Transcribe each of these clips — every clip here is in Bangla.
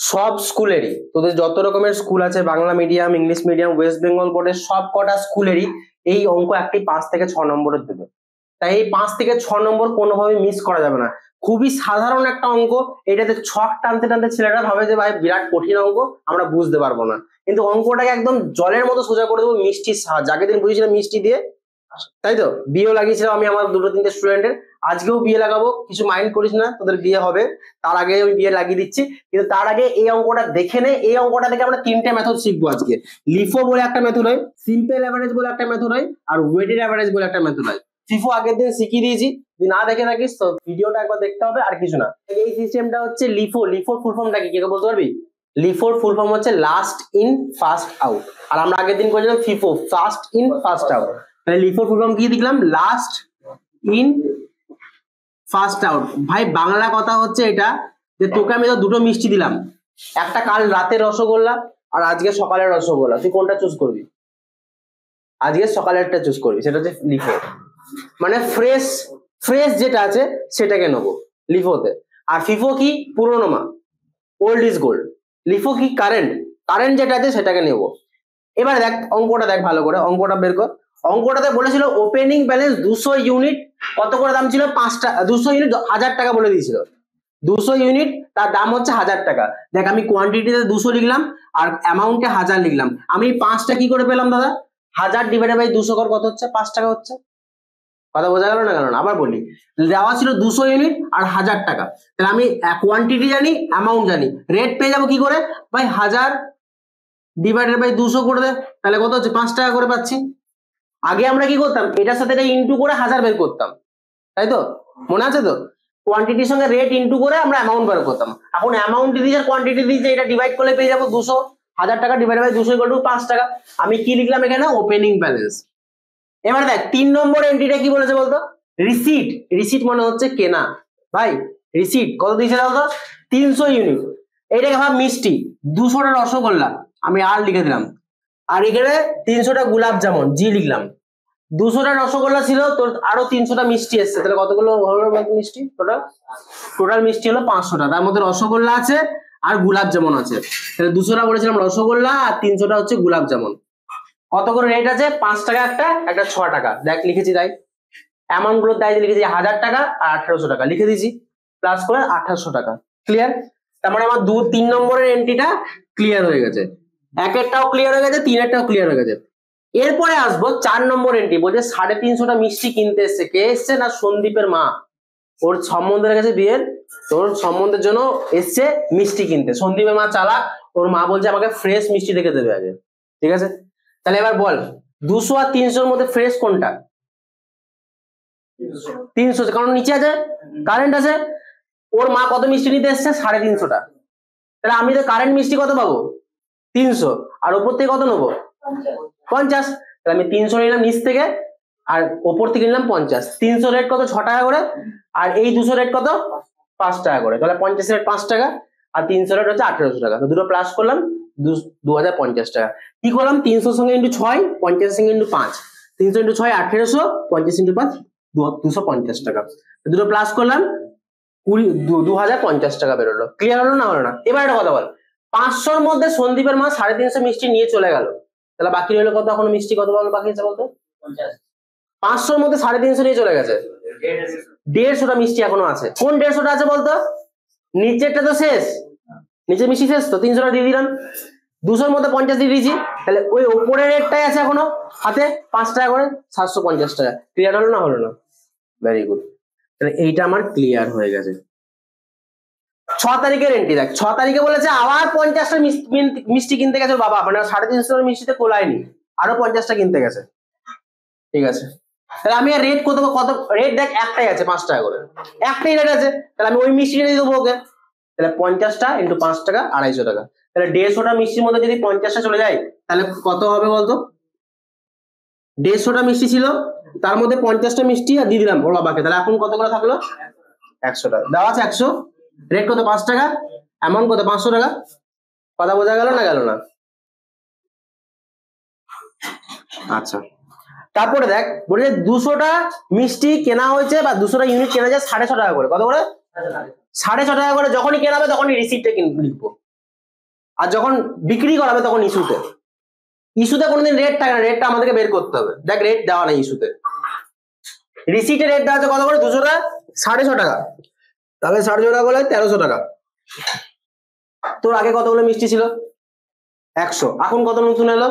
সব স্কুলেরই, তোদের যত রকমের স্কুল আছে, Bangla medium, English medium, West Bengal বোর্ডের সব কটা স্কুলেরই এই অঙ্ক একটি 5 থেকে 6 নম্বরের দেবে। তাই এই 5 থেকে 6 নম্বর কোনোভাবে মিস করা যাবে না। খুবই সাধারণ একটা অঙ্ক, এটাতে ছক টানতে টানতে ছেলেরা ভাবে যে ভাই বিরাট কঠিন অঙ্ক, আমরা বুঝতে পারবো না, কিন্তু অঙ্কটাকে একদম জলের মতো সোজা করে দেবো মিষ্টির সাহায্যে। আগের দিন বুঝেছিলাম মিষ্টি দিয়ে, তাই তো বিয়েও লাগিয়েছিলাম আমি আমার 2-3টে স্টুডেন্টের, আজকেও বিয়ে লাগাবো, কিছু মাইন্ড করিস না, তোদের বিয়ে হবে, তার আগে আমি বিয়ে লাগিয়ে দিচ্ছি। কিন্তু তার আগে এই অঙ্কটা দেখে নে। এই অঙ্কটা থেকে আমরা 3টে মেথড শিখবো আজকে। লিফো বলে একটা মেথড হয়, সিম্পল অ্যাভারেজ বলে একটা মেথড হয়, আর ওয়েটেড অ্যাভারেজ বলে একটা মেথড হয়। ফিফো আগের দিন শিখিয়ে দিয়েছি, যদি না দেখে থাকিস তো ভিডিওটা একবার দেখতে হবে, আর কিছু না। এই সিস্টেমটা হচ্ছে লিফো। লিফোর ফুল ফর্মটা কি কে বলতে পারবি? লিফোর ফুল ফর্ম হচ্ছে লাস্ট ইন ফার্স্ট আউট, আর আমরা আগের দিন করেছিলাম FIFO, first in first out. তাহলে লিফোর ফুল ফর্ম কি দেখলাম? Last in first out. ভাই বাংলা কথা হচ্ছে এটা যে তোকে আমি তো 2টো মিষ্টি দিলাম, একটা কাল রাতের রসগোল্লা আর আজকে সকালের রসগোল্লা, তুই কোনটা চুজ করবি? আজকে সকালেরটা চুজ করবি, সেটা হচ্ছে লিফো। মানে ফ্রেশ ফ্রেশ যেটা আছে সেটাকে নেবো লিফোতে। আর ফিফো কি? পুরোনো মা, ওল্ড ইজ গোল্ড। লিফো কি? কারেন্ট, কারেন্ট যেটা আছে সেটাকে নেব। এবার দেখ অঙ্কটা, দেখ ভালো করে অঙ্কটা বের কর। অঙ্কটাতে বলেছিল ওপেনিং ব্যালেন্স 200 ইউনিট, কত করে দাম ছিল? 5 টাকা। 200 ইউনিট 1000 টাকা বলে দিয়েছিল। 200 ইউনিট তার দাম হচ্ছে 1000 টাকা। দেখ আমি কোয়ান্টিটিতে 200 লিখলাম আর অ্যামাউন্টে 1000 লিখলাম। আমি 5টা কি করে পেলাম দাদা? 1000 ডিভাইডেড বাই 200 কর, কত হচ্ছে? 5 টাকা হচ্ছে। কথা বোঝা গেল না? গেল না? আবার বলি, দেওয়া ছিল 200 ইউনিট আর 1000 টাকা, তাহলে আমি কোয়ান্টিটি জানি, অ্যামাউন্ট জানি, রেট পেয়ে যাবো কি করে? ভাই 1000 ডিভাইডেড বাই 200 করে দে, তাহলে কত হচ্ছে? 5 টাকা করে পাচ্ছি। আগে আমরা কি করতাম? এটার সাথে এটা ইনটু করে 1000 বের করতাম, তাই তো? মনে আছে তো? কোয়ান্টিটির সঙ্গে রেট ইনটু করে আমরা অ্যামাউন্ট বের করতাম। এখন অ্যামাউন্ট দিয়েছে আর কোয়ান্টিটি দিয়েছে, এটা ডিভাইড করলে পেয়ে যাবো 200। 1000 টাকা ডিভাইড বাই 200 ইকুয়াল টু 5 টাকা। আমি কি লিখলাম এখানে? Opening balance. এবার দেখ 3 নম্বর এন্ট্রিটা কি বলেছে বলতো? রিসিট। রিসিট মানে হচ্ছে কেনা। ভাই রিসিট কত দিয়েছে বলতো? 300 ইউনিট। এইটাকে ভাব মিষ্টি, 200টা রসগোল্লা, আমি আর লিখে দিলাম, আর এখানে 300টা গোলাপ জামুন, জি লিখলাম। 200টা রসগোল্লা ছিল, তোর আরো 300টা মিষ্টি এসছে, তাহলে কতগুলো হলো মিষ্টি? টোটাল মিষ্টি হলো 500টা। তার মধ্যে রসগোল্লা আছে আর গোলাপ জামুন আছে, তাহলে 200টা বলেছিলাম রসগোল্লা আর 300টা হচ্ছে গোলাপ জামুন। কত করে রেট আছে? 5 টাকা একটা, একটা 6 টাকা। দেখ লিখেছি, তাই অ্যামাউন্ট গুলো তাই লিখেছি, 1000 টাকা আর 1800 টাকা লিখে দিয়েছি, প্লাস করে 1800 টাকা। ক্লিয়ার? তার মানে আমার 3 নম্বরের এন্ট্রিটা ক্লিয়ার হয়ে গেছে, একেরটাও ক্লিয়ার হয়ে গেছে, 3এরটাও ক্লিয়ার হয়ে গেছে। এরপরে আসবো 4 নম্বর এন্ট্রি। বলছে 350টা মিষ্টি কিনতে এসছে। কে এসছে? না সন্দীপের মা, ওর সম্বন্ধের কাছে বিয়ের, তোর সম্বন্ধের জন্য এসছে মিষ্টি কিনতে। সন্দীপের মা চালাক, ওর মা বলছে আমাকে ফ্রেশ মিষ্টি দেখে দেবে আগে। ঠিক আছে, তাহলে এবার বল 200 আর 300 মধ্যে ফ্রেশ কোনটা? 300, কারণ নিচে আছে কারেন্ট আছে। ওর মা কত মিষ্টি নিতে এসছে? 350টা। তাহলে আমি তো কারেন্ট মিষ্টি কত পাবো? 300, আর ওপর থেকে কত নেবো? 50। তাহলে আমি 300 নিলাম নিচ থেকে, আর ওপর থেকে নিলাম 50। 300 রেট কত? 6 টাকা করে, আর এই 200 রেট কত? 5 টাকা করে। তাহলে 50 রেট 5 টাকা, আর 300 রেট হচ্ছে 1800 টাকা। তো দুটো প্লাস করলাম, 2050 টাকা। কি করলাম? 300 সঙ্গে ইন্টু 6, 50 সঙ্গে ইন্টু 5, 300 ইন্টু 6 1800, 50 ইন্টু 5 250 টাকা। দুটো প্লাস করলাম, 2050 টাকা বেরোলো। ক্লিয়ার হলো না? হলো না? এবার একটা কথা বল, 500-র মধ্যে সন্দীপের মা 350 মিষ্টি নিয়ে চলে গেল, তাহলে বাকি রইলো কত? এখনো মিষ্টি কত বাকি আছে বলতো? 500-র মধ্যে 350 নিয়ে চলে গেছে, 150টা মিষ্টি এখনো আছে। কোন 150টা আছে বলতো? নিচেরটা তো শেষ, নিচে মিষ্টি শেষ, তো 300টা দিয়ে দিলাম। 200-র মধ্যে 50 দিয়ে দিয়েছি, তাহলে ওই ওপরের রেটটাই আছে এখনো হাতে, 5 টাকা করে, 750 টাকা। ক্লিয়ার হলো না? হলো না? Very good. তাহলে এইটা আমার ক্লিয়ার হয়ে গেছে। 6 তারিখের এন্ট্রি দেখ। 6 তারিখে বলেছে আবার 50টা মিষ্টি কিনতে গেছে বাবা, মানে 350 মিষ্টিতে কোলায়নি, আরো 50টা কিনতে গেছে। ঠিক আছে, তাহলে আমি রেট কত কত রেট? দেখ একটাই আছে 5 টাকা করে, একটাই রেট আছে, তাহলে আমি ওই মিষ্টিটা দিয়ে দেবো ওকে। তাহলে 50টা ইন্টু 5 টাকা 250 টাকা। তাহলে 150টা মিষ্টির মধ্যে যদি 50টা চলে যায় তাহলে কত হবে বলতো? 150টা মিষ্টি ছিল, তার মধ্যে 50টা মিষ্টি আর দিয়ে দিলাম ওর বাবাকে, তাহলে এখন কত করে থাকলো? 100 টাকা দেওয়া আছে। 100, রেট কত? 5 টাকা, অ্যামাউন্ট কত? 500 টাকা। কথা বোঝা গেল না? গেল না? আচ্ছা, তারপরে দেখ বলে 200টা মিষ্টি কেনা হয়েছে বা 200টা ইউনিট কেনা যায় 650 টাকা করে। কত করে? 650 টাকা করে। যখনই কেনা হবে তখনই রিসিপ্টটা লিখবো। আর যখন বিক্রি করাবে তখন ইস্যুতে। ইস্যুতে কোনোদিন রেট থাকে না, রেটটা আমাদেরকে বের করতে হবে। দেখ রেট দেওয়া নেই ইস্যুতে, রিসিটে রেট দেওয়া আছে কত করে, 200 টাকা, 650 টাকা, তাহলে 650 টাকা বলে 1300 টাকা। তোর আগে কতগুলো মিষ্টি ছিল, 100, এখন কত নতুন এলো,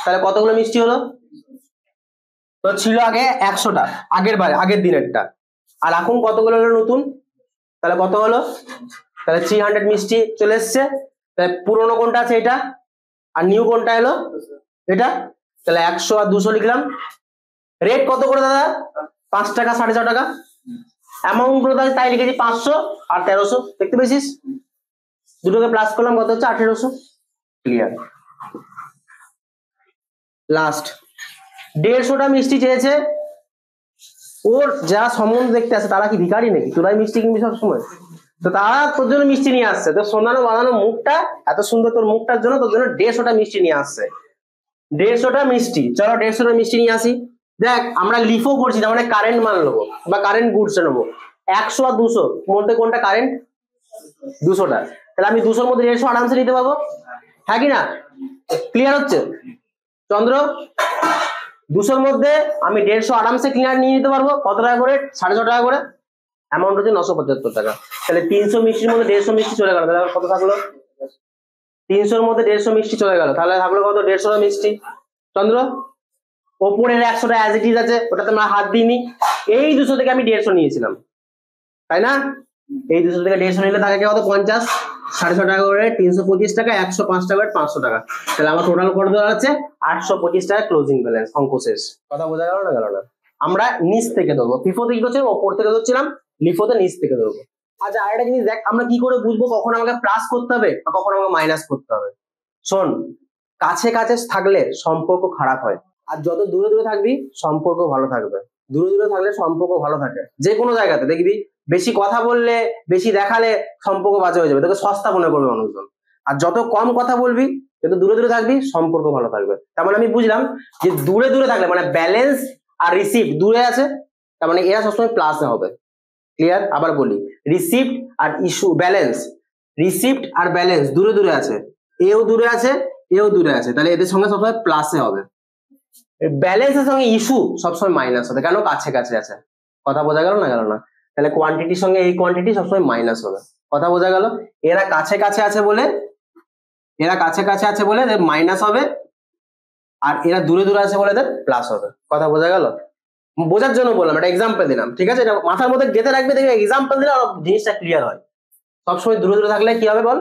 তাহলে কতগুলো মিষ্টি হলো, তো ছিল আগে 100টা আগের বারে, আগের দিনেরটা, আর এখন কতগুলো হলো নতুন, তাহলে কত হলো, তাহলে 300 মিষ্টি চলে এসছে। তাহলে পুরোনো কোনটা আছে এটা, আর নিউ কোনটা এলো এটা, তাহলে 100 আর 200 লিখলাম। রেট কত করে দাদা, 5 টাকা, 4.5 টাকা। অ্যামাউন্ট গুলো তাই লিখেছি 500 আর 1300, দেখতে পেয়েছিস, দুটোকে প্লাস করলাম, কত হচ্ছে 1800। ক্লিয়ার। লাস্ট 150টা মিষ্টি চেয়েছে, ওর যারা সম্বন্ধ দেখতে আসে তারা কি ভিখারি নাকি, তোরাই মিষ্টি কিনবি সবসময়, তো তারা তোর জন্য মিষ্টি নিয়ে আসছে, তোর সোনানো বানানো মুখটা এত সুন্দর, তোর মুখটার জন্য তোর জন্য 150টা মিষ্টি নিয়ে আসছে। 150টা মিষ্টি, চলো 150টা মিষ্টি নিয়ে আসি। দেখ আমরা লিফো করছি, তার মানে কারেন্ট মাল নেবো বা কারেন্ট গুডস নেবো। 100 আর 200 মধ্যে কোনটা কারেন্ট, 200টা, তাহলে আমি 200-র মধ্যে 150 আরামসে নিতে পারবো, হ্যাঁ কি না? ক্লিয়ার হচ্ছে চন্দ্র? 200-র মধ্যে আমি 150 আরামসে ক্লিয়ার নিয়ে নিতে পারবো। কত টাকা করে, 650 টাকা করে, অ্যামাউন্ট হচ্ছে 975 টাকা। তাহলে 300 মিষ্টির মধ্যে 150 মিষ্টি চলে গেল, তাহলে কত থাকলো, 300-র মধ্যে 150 মিষ্টি চলে গেল, তাহলে থাকলো কত, 150টা মিষ্টি। চন্দ্র ওপরের 100টা অ্যাজ ইট ইজ আছে, ওটাতে আমরা হাত দিইনি। এই 200 থেকে আমি 150 নিয়েছিলাম, তাই না? এই 200 থেকে 150 নিলে থাকে কত, 50, 650 টাকা করে, 325 টাকা, 105 টাকা, 500 টাকা। তাহলে আমার টোটাল কত দাঁড়াচ্ছে, 825 টাকা ক্লোজিং ব্যালেন্স। অঙ্ক শেষ। কথা বোঝা গেল না, গেল না? আমরা নিচ থেকে ধরবো, ফিফোতে কি করছিলাম, ওপর থেকে ধরছিলাম, লিফোতে নিচ থেকে ধরবো। আচ্ছা আরেকটা জিনিস দেখ, আমরা কি করে বুঝবো কখন আমাকে প্লাস করতে হবে আর কখন আমাকে মাইনাস করতে হবে? শোন, কাছে কাছে থাকলে সম্পর্ক খারাপ হয়, আর যত দূরে দূরে থাকবি সম্পর্ক ভালো থাকবে। দূরে দূরে থাকলে সম্পর্ক ভালো থাকে, যে কোনো জায়গাতে দেখবি বেশি কথা বললে, বেশি দেখালে সম্পর্ক বাজে হয়ে যাবে, তোকে সস্তা মনে করবে মানুষজন। আর যত কম কথা বলবি, যত দূরে দূরে থাকবি, সম্পর্ক ভালো থাকবে। তার মানে আমি বুঝলাম যে দূরে দূরে থাকলে মানে ব্যালেন্স আর রিসিভ দূরে আছে, তার মানে এরা সবসময় প্লাসে হবে। ক্লিয়ার? আবার বলি, রিসিপ্ট আর ইস্যু, ব্যালেন্স, রিসিপ্ট আর ব্যালেন্স দূরে দূরে আছে, এও দূরে আছে, এও দূরে আছে, তাহলে এদের সঙ্গে সবসময় প্লাসে হবে। ব্যালেন্সের সঙ্গে ইস্যু সবসময় মাইনাস হবে, কেন, কাছে কাছে আছে। কথা বোঝা গেল না, গেল না? তাহলে কোয়ান্টিটির সঙ্গে এই কোয়ান্টিটি সবসময় মাইনাস হবে। কথা বোঝা গেল? এরা কাছে কাছে আছে বলে, এরা কাছে কাছে আছে বলে এদের মাইনাস হবে, আর এরা দূরে দূরে আছে বলে এদের প্লাস হবে। কথা বোঝা গেল? বোঝার জন্য বললাম, একটা এক্সাম্পল দিলাম, ঠিক আছে? এটা মাথার মধ্যে গেঁথে রাখবে, দেখবে এক্সাম্পল দিলে জিনিসটা ক্লিয়ার হয়। সবসময় দূরে দূরে থাকলে কি হবে বল,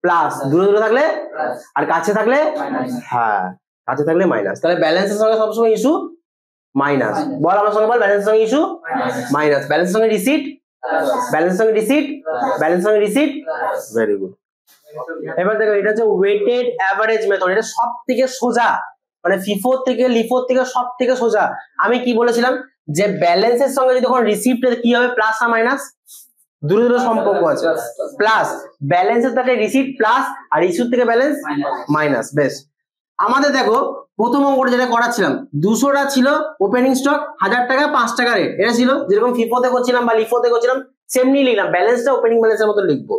প্লাস, দূরে দূরে থাকলে, আর কাছে থাকলে, হ্যাঁ কাছে থাকলে মাইনাস। তাহলে ব্যালেন্সের সঙ্গে সবসময় ইস্যু মাইনাস, বল আমার সঙ্গে বল, ব্যালেন্সের সঙ্গে ইস্যু মাইনাস, ব্যালেন্সের সঙ্গে রিসিট, ব্যালেন্সের সঙ্গে রিসিট, ব্যালেন্সের সঙ্গে রিসিট। Very good. এবার দেখো, এটা হচ্ছে ওয়েটেড অ্যাভারেজ মেথড, এটা সব থেকে সোজা, মানে ফিফো থেকে লিফো থেকে সব থেকে সোজা। আমি কি বলেছিলাম, যে ব্যালেন্সের সঙ্গে যদি যখন রিসিপ্ট কি হবে, প্লাস আর মাইনাস, দূরে দূরে সম্পর্ক আছে, প্লাস ব্যালেন্সের থেকে রিসিপ্ট প্লাস, আর ইস্যুর থেকে ব্যালেন্স মাইনাস। বেশ, আমাদের দেখো প্রথম অঙ্কটা যেটা করাচ্ছিলাম, 200টা ছিল ওপেনিং স্টক, 1000 টাকা 5 টাকা রেট, এটা ছিল যেরকম ফিফোতে করছিলাম বা লিফোতে করছিলাম, সেমনি লিখলাম, ব্যালেন্সটা ওপেনিং ব্যালেন্সের মতো লিখবো।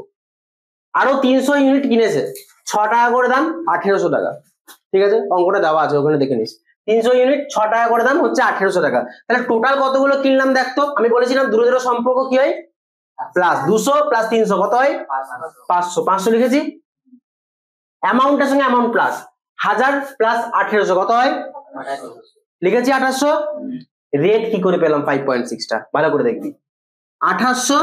আরো 300 ইউনিট কিনেছে, 6 টাকা করে দাম, 1800 টাকা। ঠিক আছে, অঙ্কটা দেওয়া আছে, ওখানে দেখে নিস। 300 ইউনিট 6 টাকা করে দাম, হচ্ছে 1800 টাকা। তাহলে টোটাল কতগুলো কিনলাম দেখতো, আমি বলেছিলাম দূরে দূরে সম্পর্ক কি হয়, প্লাস। 200 প্লাস 300 কত হয়, 500, 500 লিখেছি। অ্যামাউন্টের সঙ্গে অ্যামাউন্ট প্লাস, 1000 প্লাস 1800 কত হয়, লিখেছি 1800। রেট কি করে পেলাম 5.6টা, ভালো করে দেখবি। 1800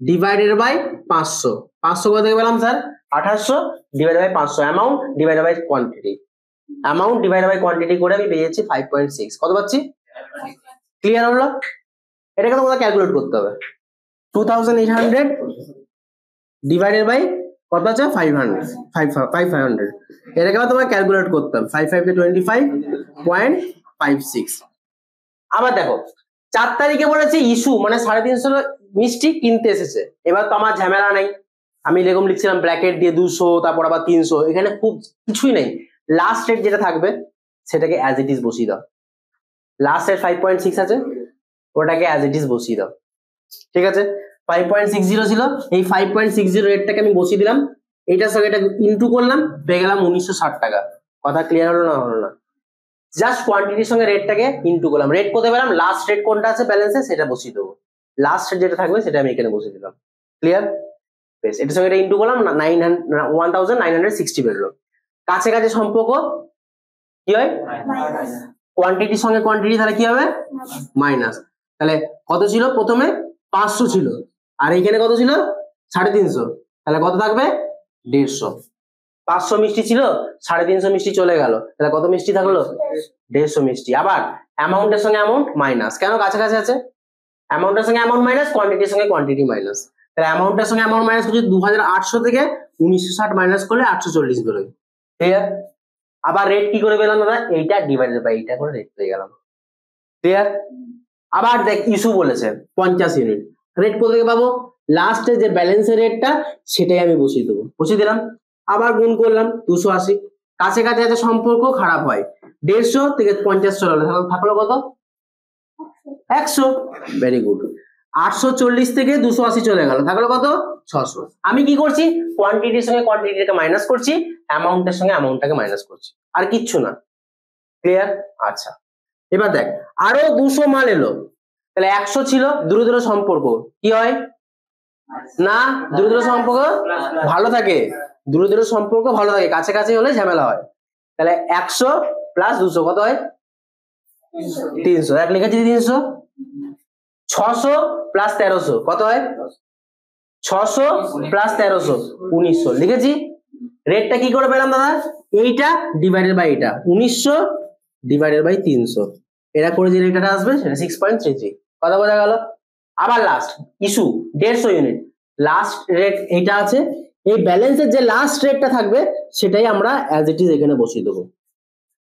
ডিভাইডেড বাই 500, 500 কত থেকে পেলাম sir, 1800 divided by 500, amount divided by quantity, amount divided by quantity করে আমি পেয়ে যাচ্ছি 5.6। কত পাচ্ছি? ক্লিয়ার হলো? এটাকে তোমাদের ক্যালকুলেট করতে হবে। 2800 ডিভাইডেড বাই কত আছে, 500, এটাকে আবার তোমাকে ক্যালকুলেট করতে হবে। 5 5 25.56। আবার দেখো 4 তারিখে বলেছে ইস্যু, মানে 350 মিষ্টি কিনতে এসেছে। এবার তো আমার ঝামেলা নেই, আমি এরকম লিখছিলাম ব্র্যাকেট দিয়ে 200, তারপর আবার 300, এখানে খুব কিছুই নেই। লাস্ট রেট যেটা থাকবে সেটাকে অ্যাজ ইট ইজ বসিয়ে দাও। লাস্ট রেট 5.6 আছে, ওটাকে অ্যাজ ইট ইজ বসিয়ে দাও। ঠিক আছে, 5.60 ছিল, এই 5.60 রেটটাকে আমি বসিয়ে দিলাম, এইটার সঙ্গে এটা ইনটু করলাম, পেয়ে গেলাম 1960 টাকা। কথা ক্লিয়ার হলো না? হলো না? জাস্ট কোয়ান্টিটির সঙ্গে রেটটাকে ইনটু করলাম। রেট কোথায় পেলাম? লাস্ট রেট কোনটা আছে ব্যালেন্সে সেটা বসিয়ে দেবো, লাস্ট রেট যেটা থাকবে সেটা আমি এখানে বসিয়ে দিলাম। ক্লিয়ার? বেশ, এটার সঙ্গে এটা ইনটু করলাম, 1960 বেরোলো। কাছে কাছে সম্পর্ক কি হয়? কোয়ান্টিটির সঙ্গে কোয়ান্টিটি, তাহলে কি হবে? মাইনাস। তাহলে কত ছিল প্রথমে? 500 ছিল, আর এইখানে কত ছিল? 350। তাহলে কত থাকবে? 150। 500 মিষ্টি ছিল, 350 মিষ্টি চলে গেল, তাহলে কত মিষ্টি থাকলো? 150 মিষ্টি। আবার অ্যামাউন্টের সঙ্গে অ্যামাউন্ট মাইনাস, কেন? কাছাকাছি আছে, অ্যামাউন্টের সঙ্গে অ্যামাউন্ট মাইনাস, কোয়ান্টিটির সঙ্গে কোয়ান্টিটি মাইনাস। তাহলে অ্যামাউন্টের সঙ্গে অ্যামাউন্ট মাইনাস করছি, 2800 থেকে 1960 মাইনাস করলে 840 বেরোয়। ক্লিয়ার? আবার রেট কি করে পেলাম দাদা? এইটা ডিভাইডেড বাই এইটা করে রেট পেয়ে গেলাম। ক্লিয়ার? আবার দেখ ইস্যু বলেছে 50 ইউনিট, রেট কোথা থেকে পাবো? লাস্টে যে ব্যালেন্সের রেটটা সেটাই আমি বসিয়ে দেবো, বসিয়ে দিলাম। আবার গুণ করলাম 280, কাছে কাছে আছে সম্পর্ক, খারাপ হয়, 150 থেকে 50 চলে গেল, থাকলো কত? 100। Very good. 840 থেকে 280 চলে গেল, থাকলো কত? 600। আমি কি করছি? কোয়ান্টিটির সঙ্গে কোয়ান্টিটিটাকে মাইনাস করছি, অ্যামাউন্টের সঙ্গে অ্যামাউন্টটাকে মাইনাস করছি, আর কিচ্ছু না। ক্লিয়ার? আচ্ছা, এবার দেখ আরো 200 মাল এলো, তাহলে 100 ছিল, দূরে দূরে সম্পর্ক কি হয় না? দূরে দূরে সম্পর্ক ভালো থাকে, দূরে দূরে সম্পর্ক ভালো থাকে, কাছে কাছে হলে ঝামেলা হয়। তাহলে 100 প্লাস 200 কত হয়? 300। এক লিখেছি 300। 600 প্লাস 1300 কত হয়? 600 প্লাস 1300 1900 লিখেছি। রেটটা কি করে পেলাম দাদা? এইটা ডিভাইডেড বাই এটা, 1900 ডিভাইডেড বাই 300, এটা করে যে রেটটা আসবে সেটা 6.33। কথা বোঝা গেল? আবার last issue 150 unit, last rate এইটা আছে, এই ব্যালেন্সের যে লাস্ট রেটটা থাকবে সেটাই আমরা অ্যাজ ইট ইজ এখানে বসিয়ে দেবো,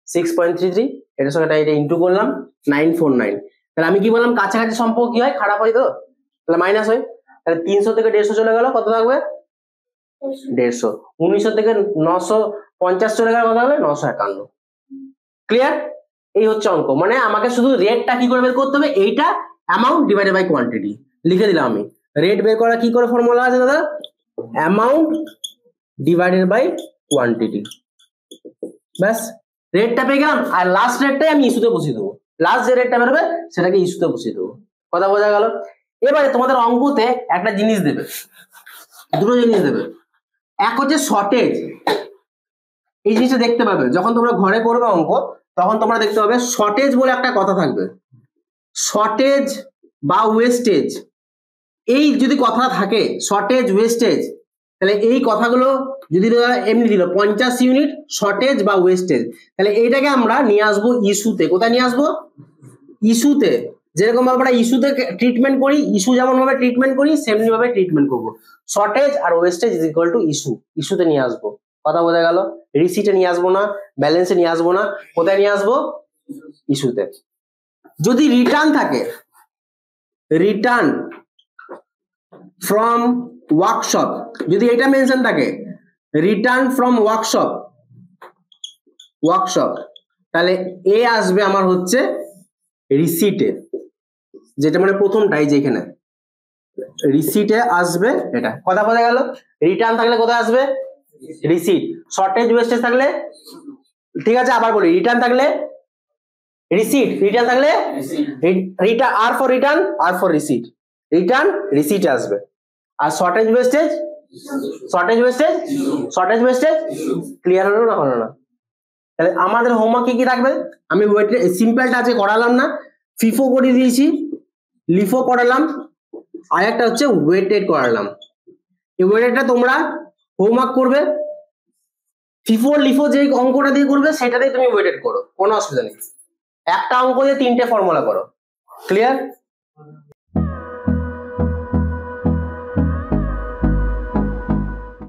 6.33। এটার সঙ্গে এটা ইনটু করলাম 949। তাহলে আমি কি বললাম? কাছাকাছি সম্পর্ক কি হয়? খারাপ হয়, তো তাহলে মাইনাস হয়। তাহলে 300 থেকে 150 চলে গেল, কত থাকবে? 150। 1900 থেকে 950 চলে গেল, কত হবে? 951। ক্লিয়ার? এই হচ্ছে অঙ্ক। মানে আমাকে শুধু রেটটা কি করে বের করতে হবে? এইটা অ্যামাউন্ট ডিভাইডেড বাই কোয়ান্টিটি লিখে দিলাম আমি। রেট বের করা কি করে ফর্মুলা আছে দাদা? Amount divided by quantity. ব্যাস, রেটটা পেয়ে গেলাম, আর লাস্ট রেটটাই আমি ইস্যুতে বসিয়ে দেবো, লাস্ট যে রেটটা বেরোবে সেটাকে ইস্যুতে বসিয়ে দেবো। কথা বোঝা গেল? এবারে তোমাদের অঙ্কতে একটা জিনিস দেবে, দুটো জিনিস দেবে। এক হচ্ছে শর্টেজ, এই জিনিসটা দেখতে পাবে যখন তোমরা ঘরে করবে অঙ্ক, তখন তোমরা দেখতে পাবে শর্টেজ বলে একটা কথা থাকবে। শর্টেজ বা ওয়েস্টেজ, এই যদি কথা থাকে শর্টেজ ওয়েস্টেজ, তাহলে এই কথাগুলো যদি এমনি দিল 50 ইউনিট শর্টেজ বা ওয়েস্টেজ, তাহলে এইটাকে আমরা নিয়ে আসবো ইস্যুতে। কোথায় নিয়ে আসবো? ইস্যুতে। যেরকম আমরা ইস্যুতে ট্রিটমেন্ট করি, ইস্যু যেমন ভাবে ট্রিটমেন্ট করি সেমনি ভাবে ট্রিটমেন্ট করবো। শর্টেজ আর wastage is equal to issue, ইস্যুতে নিয়ে আসবো। কথা বোঝা গেল? রিসিটে নিয়ে আসবো না, ব্যালেন্সে নিয়ে আসবো না, কোথায় নিয়ে আসবো? ইস্যুতে। যদি রিটার্ন থাকে, রিটার্ন ফ্রম ওয়ার্কশপ, যদি এটা মেনশন থাকে রিটার্ন ফ্রম ওয়ার্কশপ, ওয়ার্কশপ, তাহলে এ আসবে আমার হচ্ছে রিসিটে, যেটা মানে প্রথমটাই যেখানে রিসিটে আসবে এটা। কথা বোঝা গেল? রিটার্ন থাকলে কোথায় আসবে? রিসিট। শর্টেজ ওয়েস্টেজ থাকলে, ঠিক আছে আবার বলি, রিটার্ন থাকলে রিসিট, রিটার্ন থাকলে রিটার্ন, আর ফর রিটার্ন, আর ফর রিসিট, রিটার্ন রিসিট আসবে। আর shortage wastage, shortage wastage, shortage wastage. Clear হলো না? হলো না? তাহলে আমাদের হোমওয়ার্ক কি কি থাকবে? আমি ওয়েটে সিম্পলটা আজকে করালাম না, ফিফো করে দিয়েছি, লিফো করালাম, আর একটা হচ্ছে ওয়েটেড করালাম। এই ওয়েটেডটা তোমরা হোমওয়ার্ক করবে, ফিফো লিফো যে অঙ্কটা দিয়ে করবে সেটাতেই তুমি ওয়েটেড করো, কোনো অসুবিধা নেই। একটা অঙ্ক দিয়ে 3টে ফর্মুলা করো। ক্লিয়ার?